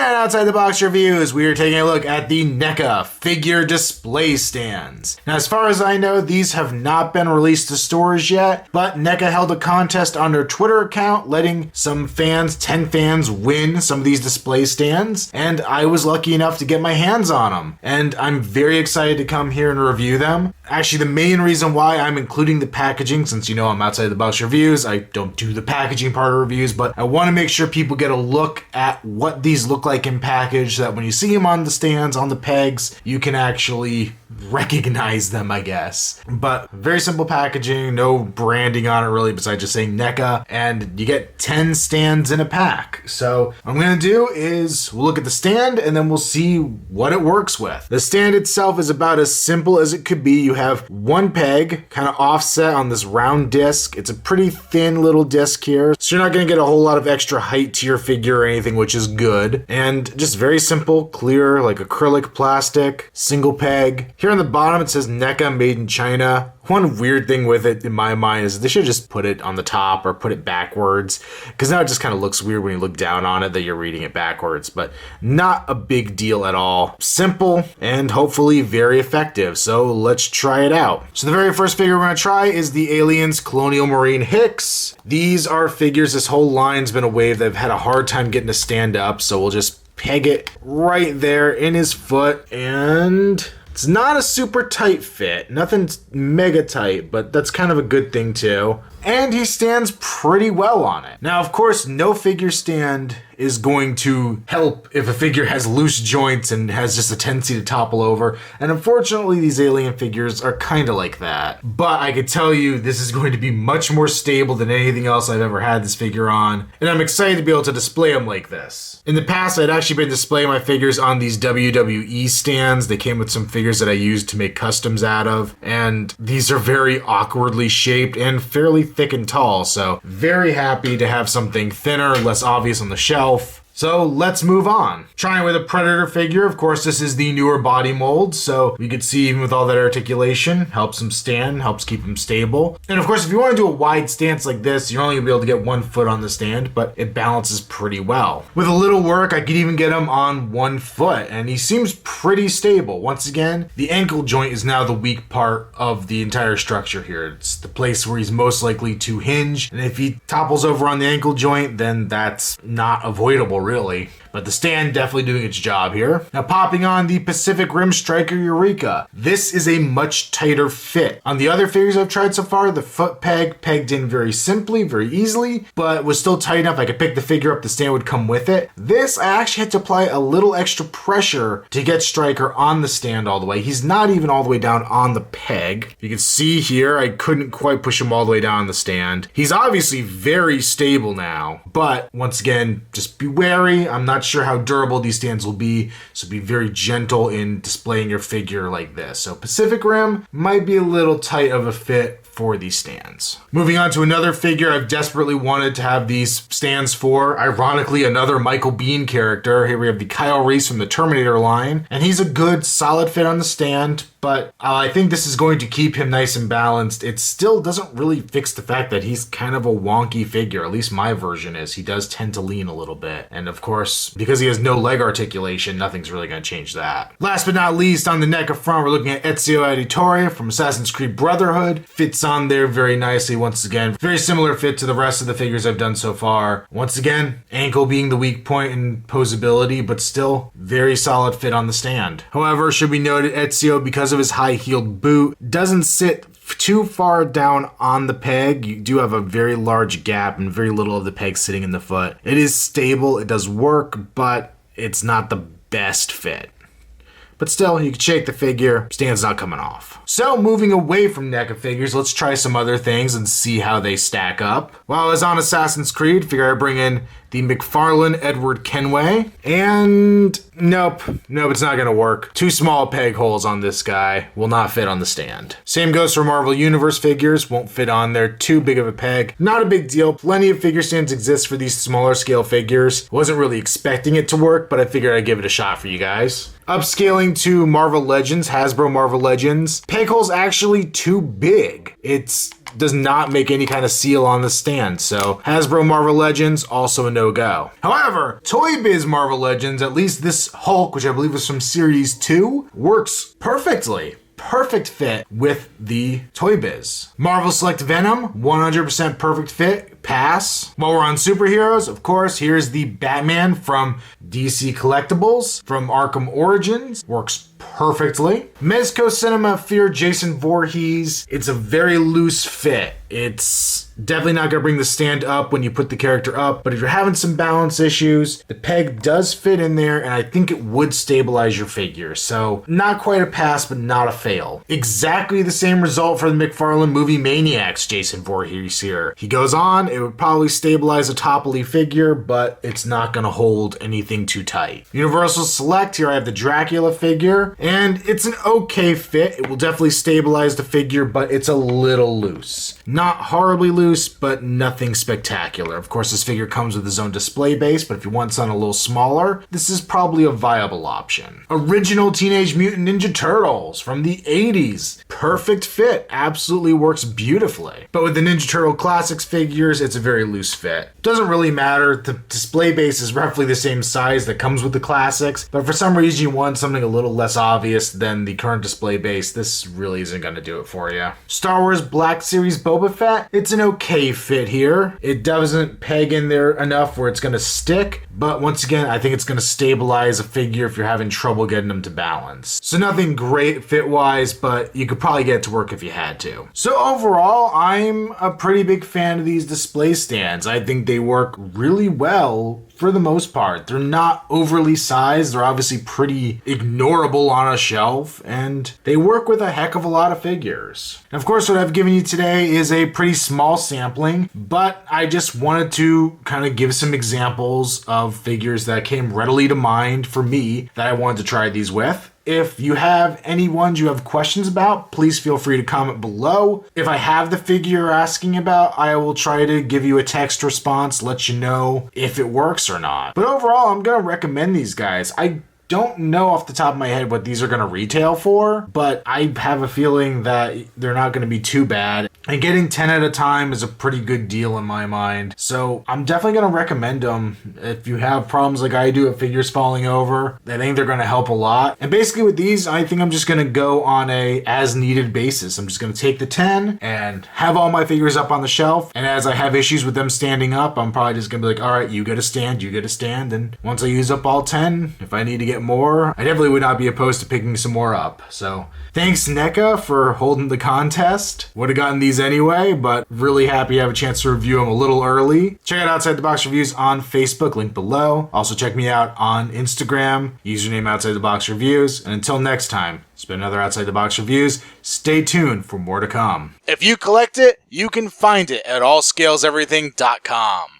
And outside the box reviews, we are taking a look at the NECA figure display stands. Now, as far as I know, these have not been released to stores yet, but NECA held a contest on their Twitter account, letting some fans, 10 fans, win some of these display stands, and I was lucky enough to get my hands on them. And I'm very excited to come here and review them. Actually, the main reason why I'm including the packaging, since you know I'm outside the box reviews, I don't do the packaging part of reviews, but I want to make sure people get a look at what these look like in package, so that when you see them on the stands, on the pegs, you can actually recognize them, I guess. But very simple packaging, no branding on it really, besides just saying NECA, and you get 10 stands in a pack. So what I'm going to do is we'll look at the stand and then we'll see what it works with. The stand itself is about as simple as it could be. You have one peg kind of offset on this round disc. It's a pretty thin little disc here, so you're not going to get a whole lot of extra height to your figure or anything, which is good. And just very simple, clear, like acrylic plastic, single peg. Here on the bottom it says NECA made in China. One weird thing with it in my mind is they should just put it on the top or put it backwards, because now it just kind of looks weird when you look down on it that you're reading it backwards, but not a big deal at all. Simple and hopefully very effective, so let's try it out. So the very first figure we're going to try is the Aliens Colonial Marine Hicks. These are figures, this whole line's been a wave that have had a hard time getting to stand up, so we'll just peg it right there in his foot, and it's not a super tight fit, nothing's mega tight, but that's kind of a good thing too. And he stands pretty well on it. Now, of course, no figure stand is going to help if a figure has loose joints and has just a tendency to topple over. And unfortunately, these alien figures are kind of like that. But I could tell you this is going to be much more stable than anything else I've ever had this figure on. And I'm excited to be able to display them like this. In the past, I'd actually been displaying my figures on these WWE stands. They came with some figures that I used to make customs out of. And these are very awkwardly shaped and fairly thick and tall, so very happy to have something thinner, less obvious on the shelf. So let's move on. Trying with a Predator figure, of course this is the newer body mold, so you could see even with all that articulation, helps him stand, helps keep him stable. And of course if you want to do a wide stance like this, you're only going to be able to get one foot on the stand, but it balances pretty well. With a little work, I could even get him on one foot, and he seems pretty stable. Once again, the ankle joint is now the weak part of the entire structure here. It's the place where he's most likely to hinge, and if he topples over on the ankle joint, then that's not avoidable really. But the stand definitely doing its job here. Now popping on the Pacific Rim Striker Eureka. This is a much tighter fit. On the other figures I've tried so far, the foot peg pegged in very simply, very easily, but was still tight enough I could pick the figure up, the stand would come with it. This, I actually had to apply a little extra pressure to get Striker on the stand all the way. He's not even all the way down on the peg. You can see here, I couldn't quite push him all the way down on the stand. He's obviously very stable now, but once again, just be wary. I'm not sure how durable these stands will be, so be very gentle in displaying your figure like this. So Pacific Rim might be a little tight of a fit for these stands. Moving on to another figure I've desperately wanted to have these stands for. Ironically, another Michael Biehn character. Here we have the Kyle Reese from the Terminator line, and he's a good solid fit on the stand, but I think this is going to keep him nice and balanced. It still doesn't really fix the fact that he's kind of a wonky figure, at least my version is. He does tend to lean a little bit, and of course, because he has no leg articulation, nothing's really going to change that. Last but not least, on the NECA front, we're looking at Ezio Auditore from Assassin's Creed Brotherhood. Fits on there very nicely once again. Very similar fit to the rest of the figures I've done so far. Once again, ankle being the weak point in posability, but still very solid fit on the stand. However, should be noted, Ezio, because of his high-heeled boot, doesn't sit too far down on the peg. You do have a very large gap and very little of the peg sitting in the foot. It is stable, it does work, but it's not the best fit. But still, you can shake the figure, stand's not coming off. So moving away from NECA figures, let's try some other things and see how they stack up. While I was on Assassin's Creed, figure I'd bring in the McFarlane Edward Kenway, and nope, it's not gonna work. Too small peg holes on this guy, will not fit on the stand. Same goes for Marvel Universe figures, won't fit on there, too big of a peg. Not a big deal, plenty of figure stands exist for these smaller scale figures. Wasn't really expecting it to work, but I figured I'd give it a shot for you guys. Upscaling to Marvel Legends, Hasbro Marvel Legends, peg hole's actually too big. It's does not make any kind of seal on the stand. So Hasbro Marvel Legends, also a no-go. However, Toy Biz Marvel Legends, at least this Hulk, which I believe is from Series 2, works perfectly. Perfect fit with the Toy Biz. Marvel Select Venom, 100% perfect fit, pass. While we're on superheroes, of course, here's the Batman from DC Collectibles, from Arkham Origins, works perfectly. Mezco Cinema Fear Jason Voorhees, it's a very loose fit. It's definitely not going to bring the stand up when you put the character up, but if you're having some balance issues, the peg does fit in there, and I think it would stabilize your figure. So not quite a pass, but not a fail. Exactly the same result for the McFarlane movie Maniacs Jason Voorhees here. He goes on, it would probably stabilize a topply figure, but it's not going to hold anything too tight. Universal Select, here I have the Dracula figure, and it's an okay fit. It will definitely stabilize the figure, but it's a little loose. Not horribly loose, but nothing spectacular. Of course, this figure comes with his own display base, but if you want something a little smaller, this is probably a viable option. Original Teenage Mutant Ninja Turtles from the 80s. Perfect fit. Absolutely works beautifully. But with the Ninja Turtle Classics figures, it's a very loose fit. Doesn't really matter. The display base is roughly the same size that comes with the Classics, but for some reason you want something a little less obvious than the current display base, this really isn't going to do it for you. Star Wars Black Series Boba Fett, it's an okay fit here. It doesn't peg in there enough where it's going to stick, but once again, I think it's going to stabilize a figure if you're having trouble getting them to balance. So nothing great fit-wise, but you could probably get it to work if you had to. So overall, I'm a pretty big fan of these display stands. I think they work really well for the most part. They're not overly sized. They're obviously pretty ignorable on a shelf, and they work with a heck of a lot of figures. And of course, what I've given you today is a pretty small sampling, but I just wanted to kind of give some examples of figures that came readily to mind for me that I wanted to try these with. If you have any ones you have questions about, please feel free to comment below. If I have the figure you're asking about, I will try to give you a text response, let you know if it works or not. But overall, I'm going to recommend these guys. I don't know off the top of my head what these are going to retail for, but I have a feeling that they're not going to be too bad. And getting 10 at a time is a pretty good deal in my mind. So I'm definitely going to recommend them. If you have problems like I do with figures falling over, I think they're going to help a lot. And basically with these, I think I'm just going to go on a as needed basis. I'm just going to take the 10 and have all my figures up on the shelf. And as I have issues with them standing up, I'm probably just going to be like, all right, you get a stand, you get a stand. And once I use up all 10, if I need to get more, I definitely would not be opposed to picking some more up. So thanks NECA for holding the contest. Would have gotten these anyway, but really happy to have a chance to review them a little early. Check out Outside the Box Reviews on Facebook, link below. Also check me out on Instagram, username Outside the Box Reviews. And until next time, it's been another Outside the Box Reviews. Stay tuned for more to come. If you collect it, you can find it at allscaleseverything.com.